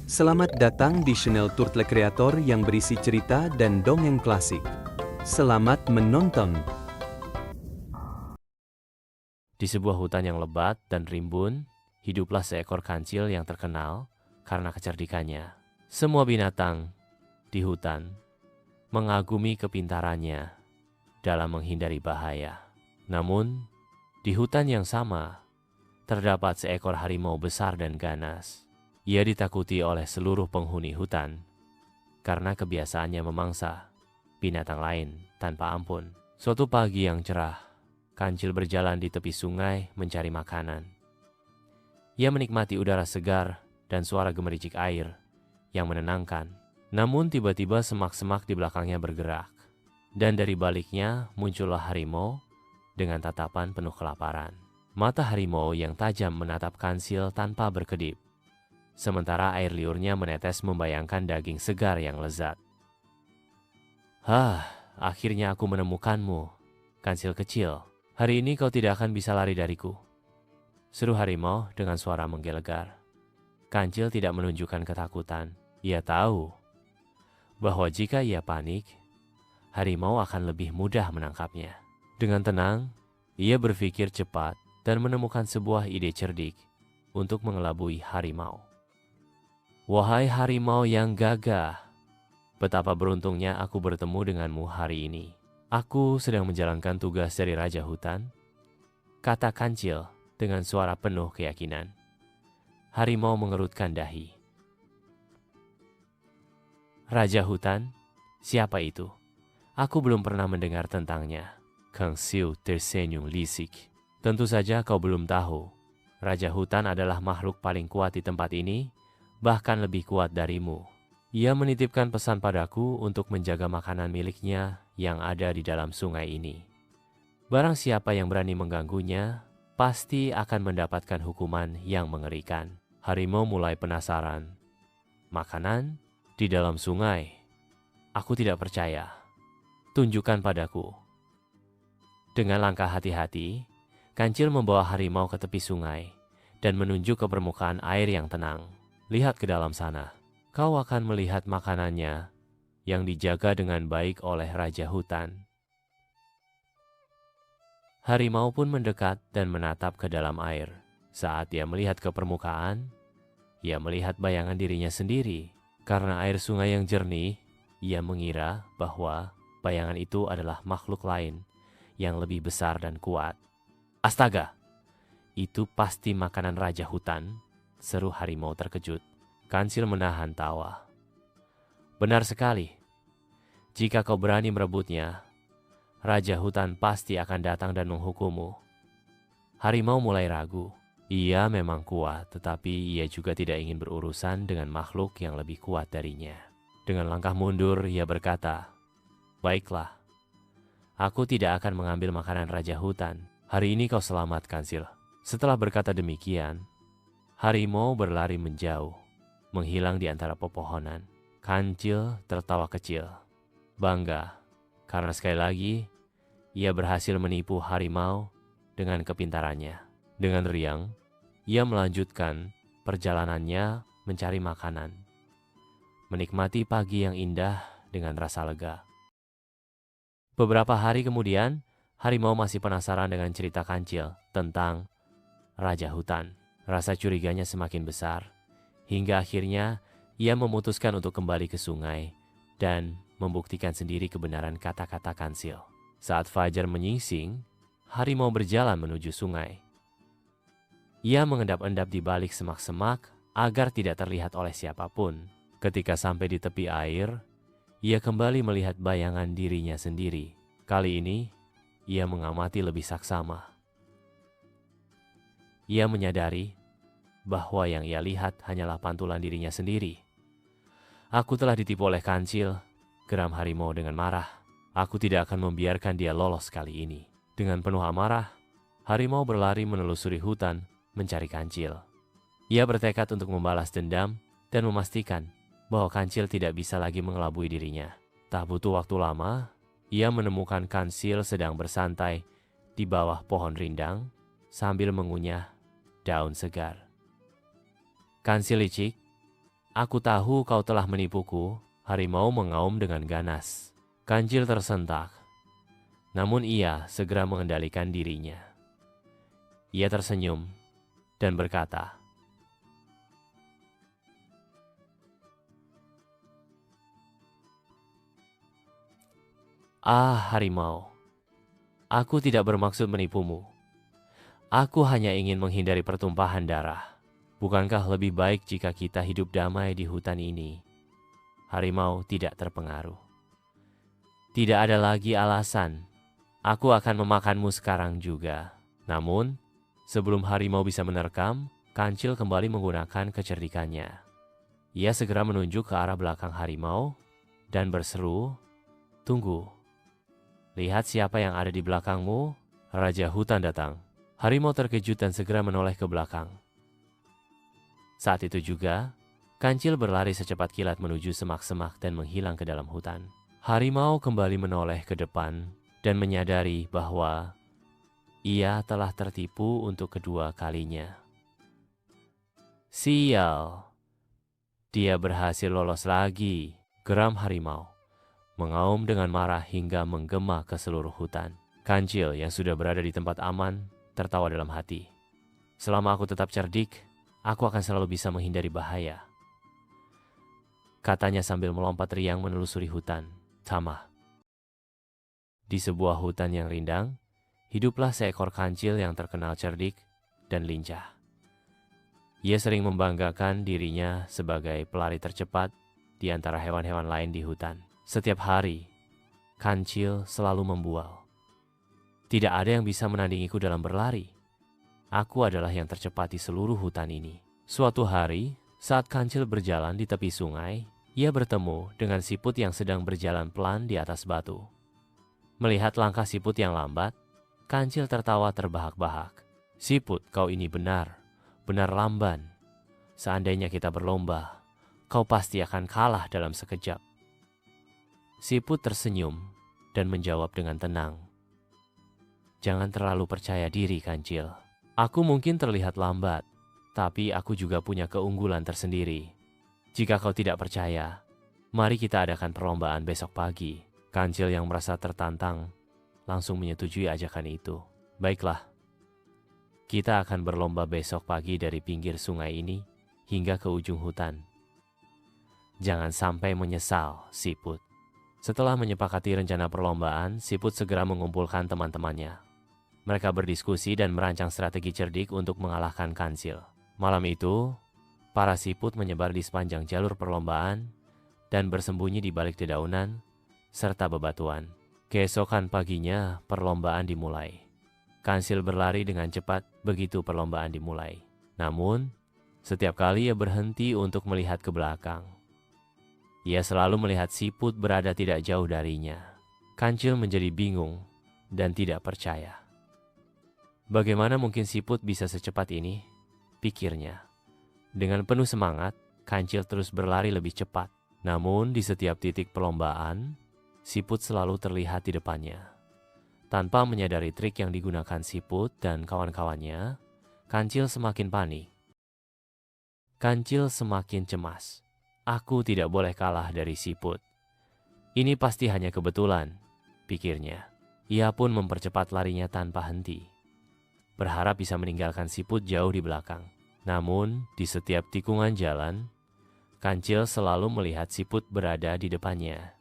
Selamat datang di channel Turtle Creator yang berisi cerita dan dongeng klasik. Selamat menonton. Di sebuah hutan yang lebat dan rimbun, hiduplah seekor kancil yang terkenal karena kecerdikannya. Semua binatang di hutan mengagumi kepintarannya dalam menghindari bahaya. Namun, di hutan yang sama, terdapat seekor harimau besar dan ganas. Ia ditakuti oleh seluruh penghuni hutan karena kebiasaannya memangsa binatang lain tanpa ampun. Suatu pagi yang cerah, kancil berjalan di tepi sungai mencari makanan. Ia menikmati udara segar dan suara gemericik air yang menenangkan. Namun tiba-tiba semak-semak di belakangnya bergerak. Dan dari baliknya muncullah harimau dengan tatapan penuh kelaparan. Mata harimau yang tajam menatap kancil tanpa berkedip. Sementara air liurnya menetes membayangkan daging segar yang lezat. Akhirnya aku menemukanmu, kancil kecil. Hari ini kau tidak akan bisa lari dariku, seru harimau dengan suara menggelegar. Kancil tidak menunjukkan ketakutan. Ia tahu bahwa jika ia panik, harimau akan lebih mudah menangkapnya. Dengan tenang, ia berpikir cepat dan menemukan sebuah ide cerdik untuk mengelabui harimau. Wahai harimau yang gagah, betapa beruntungnya aku bertemu denganmu hari ini. Aku sedang menjalankan tugas dari Raja Hutan, kata kancil dengan suara penuh keyakinan. Harimau mengerutkan dahi. Raja Hutan? Siapa itu? Aku belum pernah mendengar tentangnya. Kang Siu tersenyum lisik. Tentu saja kau belum tahu. Raja Hutan adalah makhluk paling kuat di tempat ini, bahkan lebih kuat darimu. Ia menitipkan pesan padaku untuk menjaga makanan miliknya yang ada di dalam sungai ini. Barang siapa yang berani mengganggunya, pasti akan mendapatkan hukuman yang mengerikan. Harimau mulai penasaran. Makanan di dalam sungai? Aku tidak percaya. Tunjukkan padaku. Dengan langkah hati-hati, kancil membawa harimau ke tepi sungai dan menunjuk ke permukaan air yang tenang. Lihat ke dalam sana. Kau akan melihat makanannya yang dijaga dengan baik oleh Raja Hutan. Harimau pun mendekat dan menatap ke dalam air. Saat dia melihat ke permukaan, ia melihat bayangan dirinya sendiri. Karena air sungai yang jernih, ia mengira bahwa bayangan itu adalah makhluk lain yang lebih besar dan kuat. Astaga, itu pasti makanan Raja Hutan, seru harimau terkejut. Kancil menahan tawa. Benar sekali. Jika kau berani merebutnya, Raja Hutan pasti akan datang dan menghukummu. Harimau mulai ragu. Ia memang kuat, tetapi ia juga tidak ingin berurusan dengan makhluk yang lebih kuat darinya. Dengan langkah mundur, ia berkata, "Baiklah, aku tidak akan mengambil makanan Raja Hutan. Hari ini kau selamat, kancil." Setelah berkata demikian, harimau berlari menjauh, menghilang di antara pepohonan. Kancil tertawa kecil, bangga, karena sekali lagi ia berhasil menipu harimau dengan kepintarannya. Dengan riang, ia melanjutkan perjalanannya mencari makanan, menikmati pagi yang indah dengan rasa lega. Beberapa hari kemudian, harimau masih penasaran dengan cerita kancil tentang Raja Hutan. Rasa curiganya semakin besar, hingga akhirnya ia memutuskan untuk kembali ke sungai dan membuktikan sendiri kebenaran kata-kata kancil. Saat fajar menyingsing, harimau berjalan menuju sungai. Ia mengendap-endap di balik semak-semak agar tidak terlihat oleh siapapun. Ketika sampai di tepi air, ia kembali melihat bayangan dirinya sendiri. Kali ini, ia mengamati lebih saksama. Ia menyadari bahwa yang ia lihat hanyalah pantulan dirinya sendiri. Aku telah ditipu oleh kancil, geram harimau dengan marah. Aku tidak akan membiarkan dia lolos kali ini. Dengan penuh amarah, harimau berlari menelusuri hutan mencari kancil. Ia bertekad untuk membalas dendam dan memastikan bahwa kancil tidak bisa lagi mengelabui dirinya. Tak butuh waktu lama, ia menemukan kancil sedang bersantai di bawah pohon rindang sambil mengunyah daun segar. "Kancil licik, Aku tahu kau telah menipuku, harimau mengaum dengan ganas. Kancil tersentak, namun ia segera mengendalikan dirinya. Ia tersenyum dan berkata, "Ah, harimau, aku tidak bermaksud menipumu. Aku hanya ingin menghindari pertumpahan darah. Bukankah lebih baik jika kita hidup damai di hutan ini?" Harimau tidak terpengaruh. "Tidak ada lagi alasan. Aku akan memakanmu sekarang juga." Namun, sebelum harimau bisa menerkam, Kancil kembali menggunakan kecerdikannya. Ia segera menunjuk ke arah belakang harimau dan berseru, "Tunggu. Lihat siapa yang ada di belakangmu." Raja hutan datang. Harimau terkejut dan segera menoleh ke belakang. Saat itu juga, Kancil berlari secepat kilat menuju semak-semak dan menghilang ke dalam hutan. Harimau kembali menoleh ke depan dan menyadari bahwa ia telah tertipu untuk kedua kalinya. "Sial, dia berhasil lolos lagi," geram harimau, mengaum dengan marah hingga menggema ke seluruh hutan. Kancil yang sudah berada di tempat aman tertawa dalam hati. "Selama aku tetap cerdik, aku akan selalu bisa menghindari bahaya," katanya sambil melompat riang menelusuri hutan. Tamah. Di sebuah hutan yang rindang, hiduplah seekor kancil yang terkenal cerdik dan lincah. Ia sering membanggakan dirinya sebagai pelari tercepat di antara hewan-hewan lain di hutan. Setiap hari, Kancil selalu membual. "Tidak ada yang bisa menandingiku dalam berlari. Aku adalah yang tercepat di seluruh hutan ini." Suatu hari, saat Kancil berjalan di tepi sungai, ia bertemu dengan siput yang sedang berjalan pelan di atas batu. Melihat langkah siput yang lambat, Kancil tertawa terbahak-bahak. "Siput, kau ini benar lamban. Seandainya kita berlomba, kau pasti akan kalah dalam sekejap." Siput tersenyum dan menjawab dengan tenang, "Jangan terlalu percaya diri, Kancil. Aku mungkin terlihat lambat, tapi aku juga punya keunggulan tersendiri. Jika kau tidak percaya, mari kita adakan perlombaan besok pagi." Kancil yang merasa tertantang langsung menyetujui ajakan itu. "Baiklah, kita akan berlomba besok pagi dari pinggir sungai ini hingga ke ujung hutan. Jangan sampai menyesal, siput." Setelah menyepakati rencana perlombaan, siput segera mengumpulkan teman-temannya. Mereka berdiskusi dan merancang strategi cerdik untuk mengalahkan Kancil. Malam itu, para siput menyebar di sepanjang jalur perlombaan dan bersembunyi di balik dedaunan serta bebatuan. Keesokan paginya, perlombaan dimulai. Kancil berlari dengan cepat begitu perlombaan dimulai. Namun, setiap kali ia berhenti untuk melihat ke belakang, ia selalu melihat siput berada tidak jauh darinya. Kancil menjadi bingung dan tidak percaya. Bagaimana mungkin siput bisa secepat ini? Pikirnya. Dengan penuh semangat, Kancil terus berlari lebih cepat. Namun di setiap titik perlombaan, siput selalu terlihat di depannya. Tanpa menyadari trik yang digunakan siput dan kawan-kawannya, Kancil semakin panik. Kancil semakin cemas. "Aku tidak boleh kalah dari siput. Ini pasti hanya kebetulan," pikirnya. Ia pun mempercepat larinya tanpa henti, berharap bisa meninggalkan siput jauh di belakang. Namun, di setiap tikungan jalan, Kancil selalu melihat siput berada di depannya.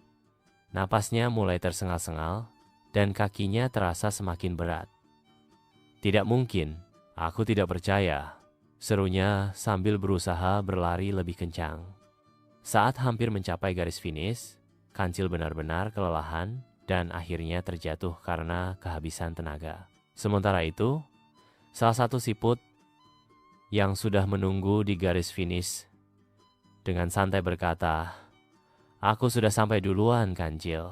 Napasnya mulai tersengal-sengal dan kakinya terasa semakin berat. "Tidak mungkin, aku tidak percaya," serunya sambil berusaha berlari lebih kencang. Saat hampir mencapai garis finish, Kancil benar-benar kelelahan dan akhirnya terjatuh karena kehabisan tenaga. Sementara itu, salah satu siput yang sudah menunggu di garis finish dengan santai berkata, "Aku sudah sampai duluan, Kancil.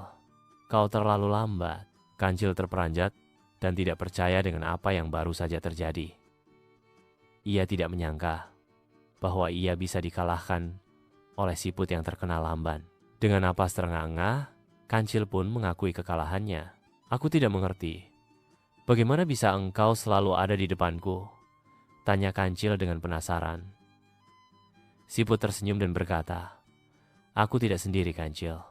Kau terlalu lambat." Kancil terperanjat dan tidak percaya dengan apa yang baru saja terjadi. Ia tidak menyangka bahwa ia bisa dikalahkan oleh siput yang terkenal lamban. Dengan napas terengah-engah, Kancil pun mengakui kekalahannya. "Aku tidak mengerti. Bagaimana bisa engkau selalu ada di depanku?" tanya Kancil dengan penasaran. Siput tersenyum dan berkata, "Aku tidak sendiri, Kancil.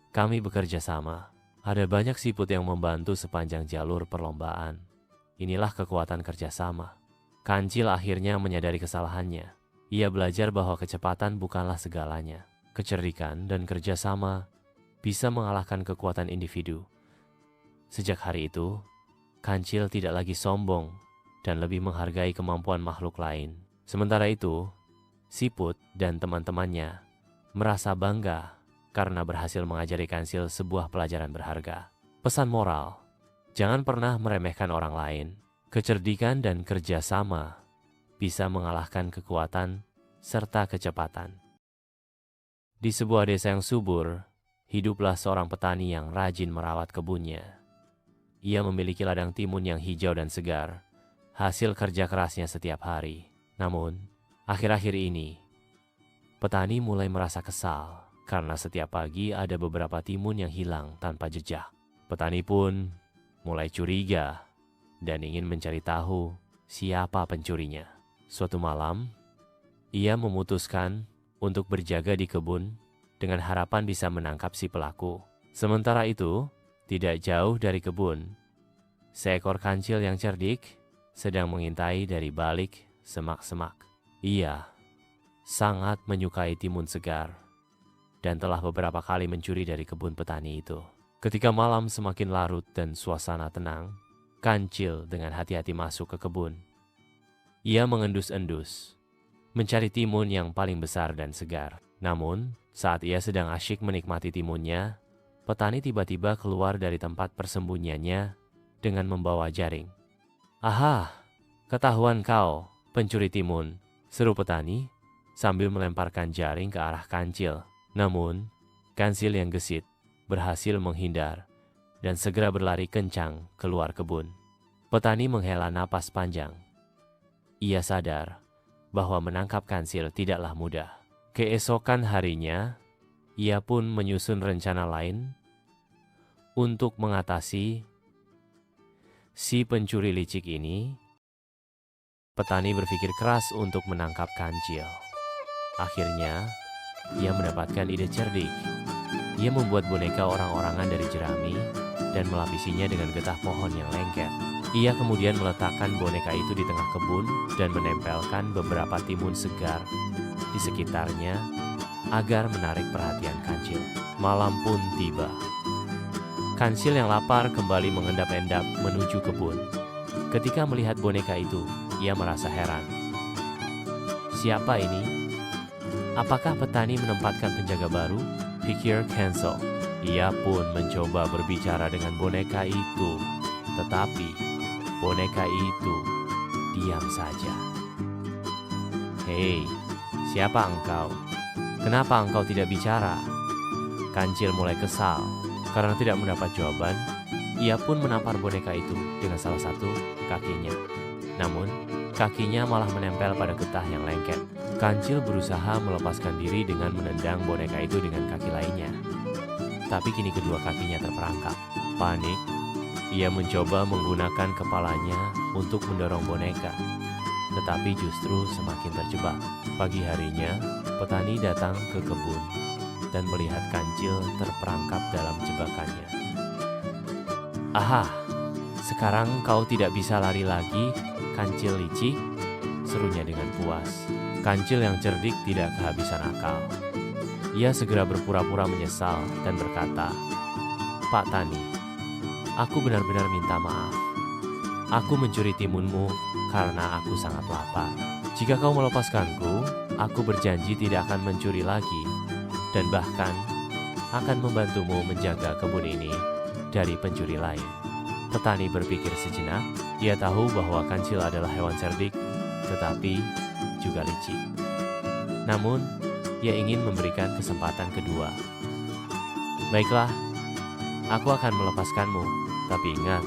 Kami bekerja sama. Ada banyak siput yang membantu sepanjang jalur perlombaan. Inilah kekuatan kerjasama." Kancil akhirnya menyadari kesalahannya. Ia belajar bahwa kecepatan bukanlah segalanya. Kecerdikan dan kerjasama bisa mengalahkan kekuatan individu. Sejak hari itu, Kancil tidak lagi sombong dan lebih menghargai kemampuan makhluk lain. Sementara itu, siput dan teman-temannya merasa bangga karena berhasil mengajari Kancil sebuah pelajaran berharga. Pesan moral, jangan pernah meremehkan orang lain. Kecerdikan dan kerjasama bisa mengalahkan kekuatan serta kecepatan. Di sebuah desa yang subur, hiduplah seorang petani yang rajin merawat kebunnya. Ia memiliki ladang timun yang hijau dan segar, hasil kerja kerasnya setiap hari. Namun, akhir-akhir ini, petani mulai merasa kesal karena setiap pagi ada beberapa timun yang hilang tanpa jejak. Petani pun mulai curiga dan ingin mencari tahu siapa pencurinya. Suatu malam, ia memutuskan untuk berjaga di kebun dengan harapan bisa menangkap si pelaku. Sementara itu, tidak jauh dari kebun, seekor kancil yang cerdik sedang mengintai dari balik semak-semak. Ia sangat menyukai timun segar dan telah beberapa kali mencuri dari kebun petani itu. Ketika malam semakin larut dan suasana tenang, Kancil dengan hati-hati masuk ke kebun. Ia mengendus-endus, mencari timun yang paling besar dan segar. Namun, saat ia sedang asyik menikmati timunnya, petani tiba-tiba keluar dari tempat persembunyiannya dengan membawa jaring. "Aha, ketahuan kau, pencuri timun," seru petani sambil melemparkan jaring ke arah Kancil. Namun, Kancil yang gesit berhasil menghindar dan segera berlari kencang keluar kebun. Petani menghela napas panjang. Ia sadar bahwa menangkap Kancil tidaklah mudah. Keesokan harinya, ia pun menyusun rencana lain untuk mengatasi si pencuri licik ini. Petani berpikir keras untuk menangkap Kancil. Akhirnya, ia mendapatkan ide cerdik. Ia membuat boneka orang-orangan dari jerami dan melapisinya dengan getah pohon yang lengket. Ia kemudian meletakkan boneka itu di tengah kebun dan menempelkan beberapa timun segar di sekitarnya agar menarik perhatian Kancil. Malam pun tiba. Kancil yang lapar kembali mengendap-endap menuju kebun. Ketika melihat boneka itu, ia merasa heran. Siapa ini? Apakah petani menempatkan penjaga baru? Pikir Kancil. Ia pun mencoba berbicara dengan boneka itu, tetapi boneka itu diam saja. "Hei, siapa engkau? Kenapa engkau tidak bicara?" Kancil mulai kesal karena tidak mendapat jawaban. Ia pun menampar boneka itu dengan salah satu kakinya. Namun, kakinya malah menempel pada getah yang lengket. Kancil berusaha melepaskan diri dengan menendang boneka itu dengan kaki lainnya. Tapi kini kedua kakinya terperangkap. Panik, ia mencoba menggunakan kepalanya untuk mendorong boneka. Tetapi justru semakin terjebak. Pagi harinya, petani datang ke kebun dan melihat Kancil terperangkap dalam jebakannya. "Aha, sekarang kau tidak bisa lari lagi, Kancil licik," serunya dengan puas. Kancil yang cerdik tidak kehabisan akal. Ia segera berpura-pura menyesal dan berkata, "Pak Tani, aku benar-benar minta maaf. Aku mencuri timunmu karena aku sangat lapar. Jika kau melepaskanku, aku berjanji tidak akan mencuri lagi dan bahkan akan membantumu menjaga kebun ini dari pencuri lain." Petani berpikir sejenak. Ia tahu bahwa Kancil adalah hewan cerdik, tetapi juga licik. Namun, ia ingin memberikan kesempatan kedua. "Baiklah, aku akan melepaskanmu. Tapi ingat,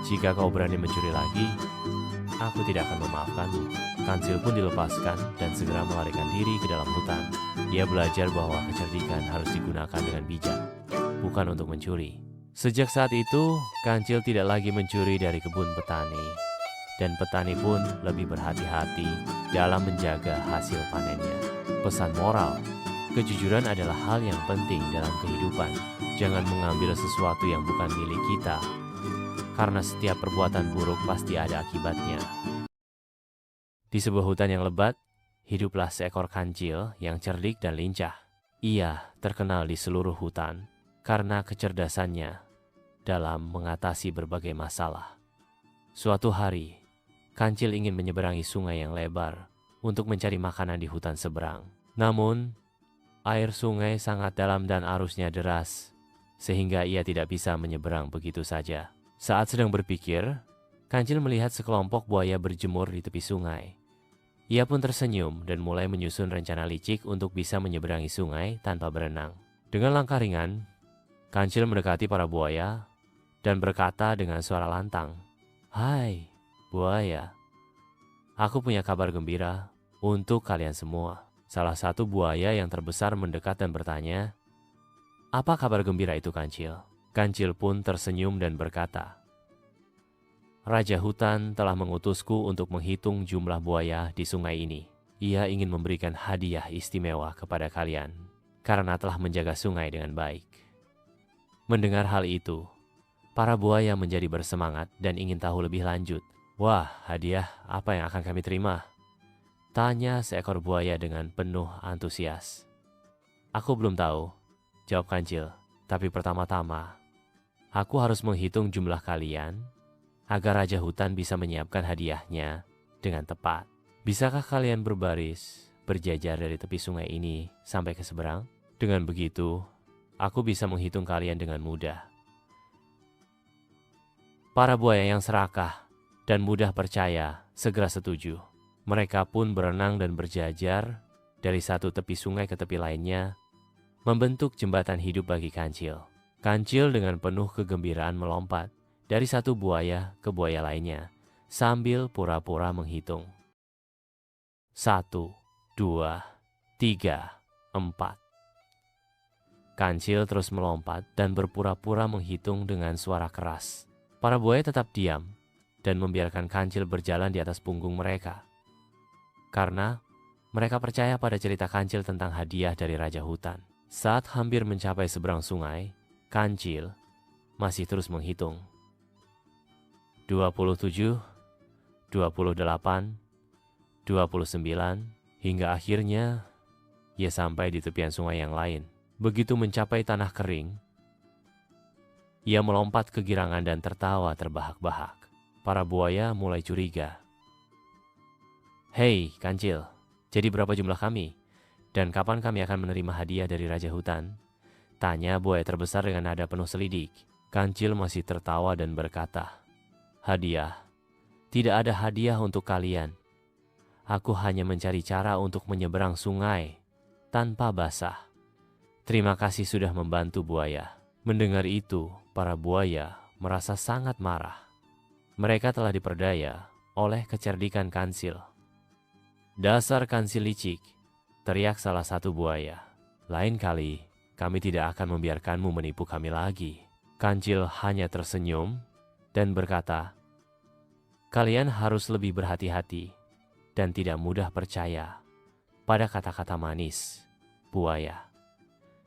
jika kau berani mencuri lagi, aku tidak akan memaafkanmu." Kancil pun dilepaskan dan segera melarikan diri ke dalam hutan. Ia belajar bahwa kecerdikan harus digunakan dengan bijak, bukan untuk mencuri. Sejak saat itu, Kancil tidak lagi mencuri dari kebun petani. Dan petani pun lebih berhati-hati dalam menjaga hasil panennya. Pesan moral, kejujuran adalah hal yang penting dalam kehidupan. Jangan mengambil sesuatu yang bukan milik kita, karena setiap perbuatan buruk pasti ada akibatnya. Di sebuah hutan yang lebat, hiduplah seekor kancil yang cerdik dan lincah. Ia terkenal di seluruh hutan karena kecerdasannya dalam mengatasi berbagai masalah. Suatu hari, kancil ingin menyeberangi sungai yang lebar untuk mencari makanan di hutan seberang. Namun, air sungai sangat dalam dan arusnya deras, sehingga ia tidak bisa menyeberang begitu saja. Saat sedang berpikir, kancil melihat sekelompok buaya berjemur di tepi sungai. Ia pun tersenyum dan mulai menyusun rencana licik untuk bisa menyeberangi sungai tanpa berenang. Dengan langkah ringan, kancil mendekati para buaya dan berkata dengan suara lantang, "Hai, buaya. Aku punya kabar gembira untuk kalian semua." Salah satu buaya yang terbesar mendekat dan bertanya, "Apa kabar gembira itu, kancil?" Kancil pun tersenyum dan berkata, "Raja hutan telah mengutusku untuk menghitung jumlah buaya di sungai ini. Ia ingin memberikan hadiah istimewa kepada kalian karena telah menjaga sungai dengan baik." Mendengar hal itu, para buaya menjadi bersemangat dan ingin tahu lebih lanjut. "Wah, hadiah apa yang akan kami terima?" tanya seekor buaya dengan penuh antusias. "Aku belum tahu," jawab kancil. "Tapi pertama-tama, aku harus menghitung jumlah kalian agar Raja Hutan bisa menyiapkan hadiahnya dengan tepat. Bisakah kalian berbaris, berjajar dari tepi sungai ini sampai ke seberang? Dengan begitu, aku bisa menghitung kalian dengan mudah." Para buaya yang serakah dan mudah percaya segera setuju. Mereka pun berenang dan berjajar dari satu tepi sungai ke tepi lainnya, membentuk jembatan hidup bagi kancil. Kancil dengan penuh kegembiraan melompat dari satu buaya ke buaya lainnya, sambil pura-pura menghitung. 1, 2, 3, 4. Kancil terus melompat dan berpura-pura menghitung dengan suara keras. Para buaya tetap diam dan membiarkan kancil berjalan di atas punggung mereka. Karena mereka percaya pada cerita kancil tentang hadiah dari Raja Hutan. Saat hampir mencapai seberang sungai, kancil masih terus menghitung. 27, 28, 29, hingga akhirnya ia sampai di tepian sungai yang lain. Begitu mencapai tanah kering, ia melompat kegirangan dan tertawa terbahak-bahak. Para buaya mulai curiga. "Hei, kancil, jadi berapa jumlah kami? Dan kapan kami akan menerima hadiah dari Raja Hutan?" tanya buaya terbesar dengan nada penuh selidik. Kancil masih tertawa dan berkata, "Hadiah? Tidak ada hadiah untuk kalian. Aku hanya mencari cara untuk menyeberang sungai tanpa basah. Terima kasih sudah membantu, buaya." Mendengar itu, para buaya merasa sangat marah. Mereka telah diperdaya oleh kecerdikan kancil. "Dasar kancil licik," teriak salah satu buaya. "Lain kali, kami tidak akan membiarkanmu menipu kami lagi." Kancil hanya tersenyum dan berkata, "Kalian harus lebih berhati-hati dan tidak mudah percaya pada kata-kata manis, buaya.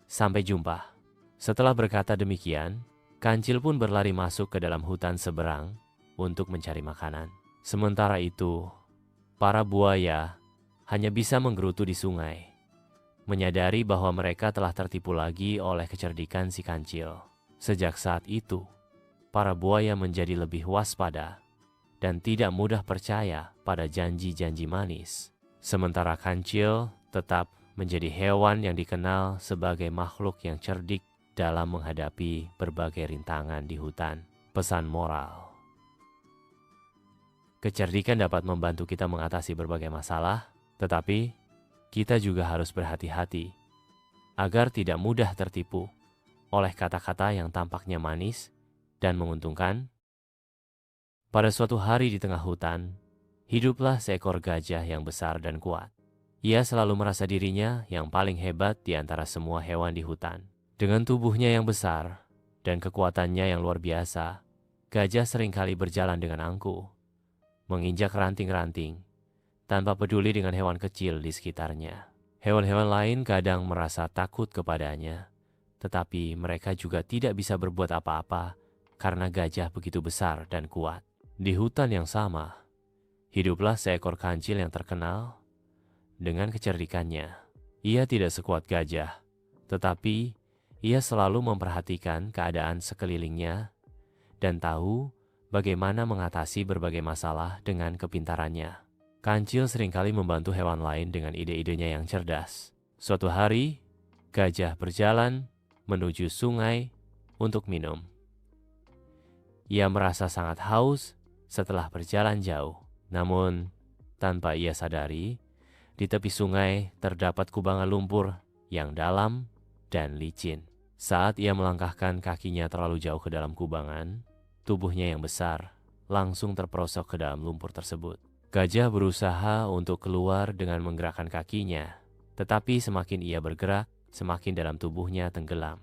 Sampai jumpa." Setelah berkata demikian, kancil pun berlari masuk ke dalam hutan seberang untuk mencari makanan. Sementara itu, para buaya hanya bisa menggerutu di sungai, menyadari bahwa mereka telah tertipu lagi oleh kecerdikan si kancil. Sejak saat itu, para buaya menjadi lebih waspada dan tidak mudah percaya pada janji-janji manis. Sementara kancil tetap menjadi hewan yang dikenal sebagai makhluk yang cerdik dalam menghadapi berbagai rintangan di hutan. Pesan moral: kecerdikan dapat membantu kita mengatasi berbagai masalah, tetapi kita juga harus berhati-hati agar tidak mudah tertipu oleh kata-kata yang tampaknya manis dan menguntungkan. Pada suatu hari di tengah hutan, hiduplah seekor gajah yang besar dan kuat. Ia selalu merasa dirinya yang paling hebat di antara semua hewan di hutan. Dengan tubuhnya yang besar dan kekuatannya yang luar biasa, gajah seringkali berjalan dengan angkuh, menginjak ranting-ranting, tanpa peduli dengan hewan kecil di sekitarnya. Hewan-hewan lain kadang merasa takut kepadanya, tetapi mereka juga tidak bisa berbuat apa-apa karena gajah begitu besar dan kuat. Di hutan yang sama, hiduplah seekor kancil yang terkenal dengan kecerdikannya. Ia tidak sekuat gajah, tetapi ia selalu memperhatikan keadaan sekelilingnya dan tahu bagaimana mengatasi berbagai masalah dengan kepintarannya. Kancil seringkali membantu hewan lain dengan ide-idenya yang cerdas. Suatu hari, gajah berjalan menuju sungai untuk minum. Ia merasa sangat haus setelah berjalan jauh. Namun, tanpa ia sadari, di tepi sungai terdapat kubangan lumpur yang dalam dan licin. Saat ia melangkahkan kakinya terlalu jauh ke dalam kubangan, tubuhnya yang besar langsung terperosok ke dalam lumpur tersebut. Gajah berusaha untuk keluar dengan menggerakkan kakinya, tetapi semakin ia bergerak, semakin dalam tubuhnya tenggelam.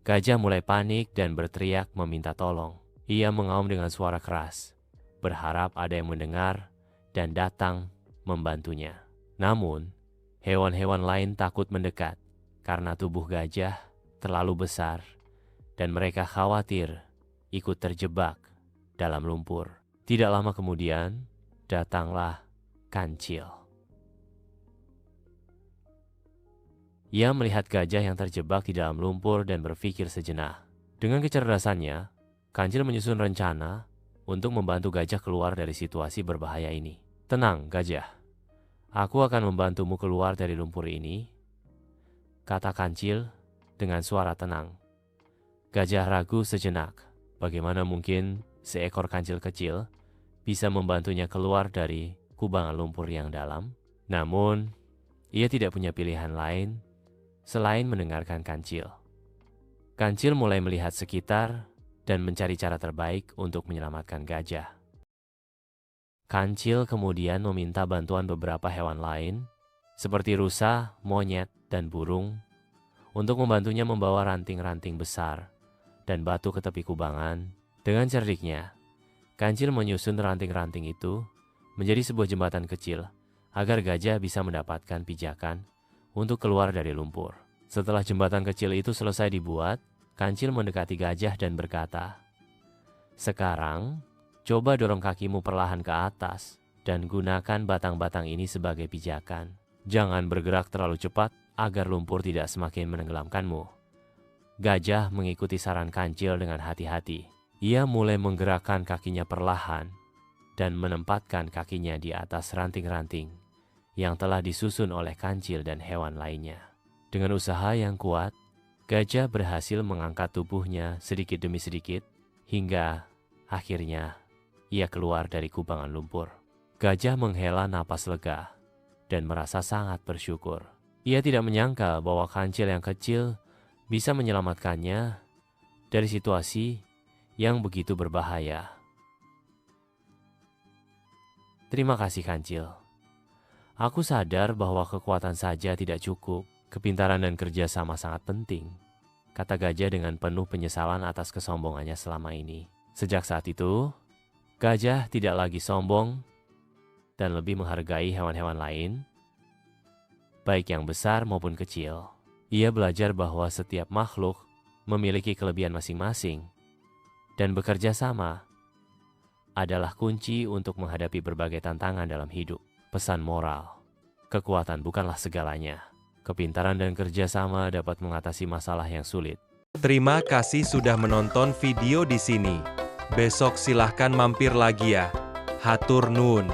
Gajah mulai panik dan berteriak meminta tolong. Ia mengaum dengan suara keras, berharap ada yang mendengar dan datang membantunya. Namun, hewan-hewan lain takut mendekat karena tubuh gajah terlalu besar dan mereka khawatir ikut terjebak dalam lumpur. Tidak lama kemudian, datanglah kancil. Ia melihat gajah yang terjebak di dalam lumpur dan berpikir sejenak. Dengan kecerdasannya, kancil menyusun rencana untuk membantu gajah keluar dari situasi berbahaya ini. Tenang, gajah. Aku akan membantumu keluar dari lumpur ini, kata kancil dengan suara tenang. Gajah ragu sejenak. Bagaimana mungkin seekor kancil kecil bisa membantunya keluar dari kubangan lumpur yang dalam? Namun, ia tidak punya pilihan lain selain mendengarkan kancil. Kancil mulai melihat sekitar dan mencari cara terbaik untuk menyelamatkan gajah. Kancil kemudian meminta bantuan beberapa hewan lain, seperti rusa, monyet, dan burung, untuk membantunya membawa ranting-ranting besar dan batu ke tepi kubangan. Dengan cerdiknya, kancil menyusun ranting-ranting itu menjadi sebuah jembatan kecil agar gajah bisa mendapatkan pijakan untuk keluar dari lumpur. Setelah jembatan kecil itu selesai dibuat, kancil mendekati gajah dan berkata, "Sekarang, coba dorong kakimu perlahan ke atas dan gunakan batang-batang ini sebagai pijakan. Jangan bergerak terlalu cepat agar lumpur tidak semakin menenggelamkanmu." Gajah mengikuti saran kancil dengan hati-hati. Ia mulai menggerakkan kakinya perlahan dan menempatkan kakinya di atas ranting-ranting yang telah disusun oleh kancil dan hewan lainnya. Dengan usaha yang kuat, gajah berhasil mengangkat tubuhnya sedikit demi sedikit hingga akhirnya ia keluar dari kubangan lumpur. Gajah menghela napas lega dan merasa sangat bersyukur. Ia tidak menyangka bahwa kancil yang kecil bisa menyelamatkannya dari situasi yang begitu berbahaya. Terima kasih, kancil. Aku sadar bahwa kekuatan saja tidak cukup. Kepintaran dan kerja sama sangat penting, kata gajah dengan penuh penyesalan atas kesombongannya selama ini. Sejak saat itu, gajah tidak lagi sombong dan lebih menghargai hewan-hewan lain, baik yang besar maupun kecil. Ia belajar bahwa setiap makhluk memiliki kelebihan masing-masing, dan bekerja sama adalah kunci untuk menghadapi berbagai tantangan dalam hidup. Pesan moral, kekuatan bukanlah segalanya. Kepintaran dan kerja sama dapat mengatasi masalah yang sulit. Terima kasih sudah menonton video di sini. Besok silahkan mampir lagi ya. Hatur nuhun.